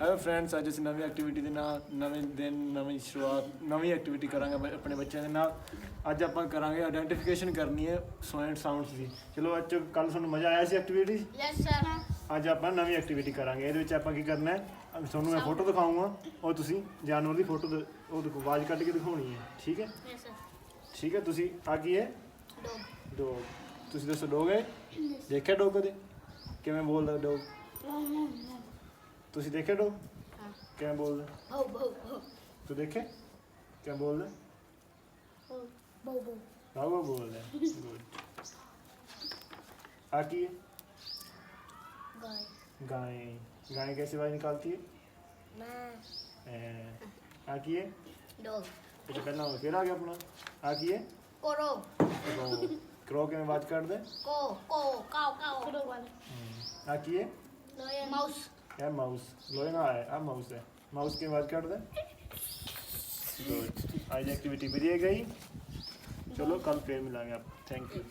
Hello friends, ਅੱਜ ਅਸੀਂ ਨਵੀਂ ਐਕਟੀਵਿਟੀ ਦੇ ਨਾਲ ਨਵੇਂ ਦਿਨ ਨਵੀਂ ਸ਼ੁਰੂਆਤ ਨਵੀਂ ਐਕਟੀਵਿਟੀ ਕਰਾਂਗੇ ਆਪਣੇ ਬੱਚਿਆਂ ਦੇ ਨਾਲ। ਅੱਜ ਆਪਾਂ ਕਰਾਂਗੇ ਆਇਡੈਂਟੀਫਿਕੇਸ਼ਨ ਕਰਨੀ ਹੈ ਸੌਂਡ ਸਾਊਂਡਸ ਦੀ। ਚਲੋ ਅੱਜ ਕੱਲ੍ਹ ਤੁਹਾਨੂੰ ਮਜ਼ਾ ਆਇਆ ਸੀ ਐਕਟੀਵਿਟੀ? Yes sir. ਅੱਜ ਆਪਾਂ ਨਵੀਂ ਐਕਟੀਵਿਟੀ ਕਰਾਂਗੇ। ਇਹਦੇ ਵਿੱਚ ਆਪਾਂ ਕੀ ਕਰਨਾ ਹੈ, ਤੁਹਾਨੂੰ ਮੈਂ ਫੋਟੋ ਦਿਖਾਊਂਗਾ, ਉਹ ਤੁਸੀਂ ਜਾਨਵਰ ਦੀ ਫੋਟੋ ਉਹ ਦੇਖੋ ਆਵਾਜ਼ ਕੱਢ ਕੇ ਦਿਖਾਉਣੀ ਹੈ, ਠੀਕ ਹੈ? Yes sir. ਠੀਕ ਹੈ, ਤੁਸੀਂ ਆ ਕੀ ਹੈ? ਡੌਗ। ਡੋਗ। ਤੁਸੀਂ ਦੱਸੋ ਡੋਗ ਹੈ? ਦੇਖਿਆ ਡੋਗ ਕਦੇ? ਕਿਵੇਂ ਬੋਲਦਾ ਡੋਗ? ਤੁਸੀਂ ਦੇਖਿਆ ਡੋਗ ਹਾਂ। ਕਿਵੇਂ ਬੋਲਦਾ? ਬੋ ਬੋ ਬੋ ਤੂੰ ਦੇਖਿਆ ਕਿਵੇਂ ਬੋਲਦਾ? ਬੋ ਬੋ ਬਾਬਾ ਬੋਲਦਾ। ਗੁੱਡ। आ की है? गाय। गाय। गाय कैसे आवाज निकालती है? मैं। आ की है? डॉग। तो पहला हो, फिर आ गया अपना। आ की है? कोरो। क्रो। क्रो के में आवाज कर दे। को काओ काओ कोरो वाले। आ की है? लॉयन। माउस। क्या माउस? लोए ना है, आ माउस है। माउस की आवाज कर दे। गुड। आज एक्टिविटी भी दी गई। चलो कल फिर मिलेंगे आप। Thank you.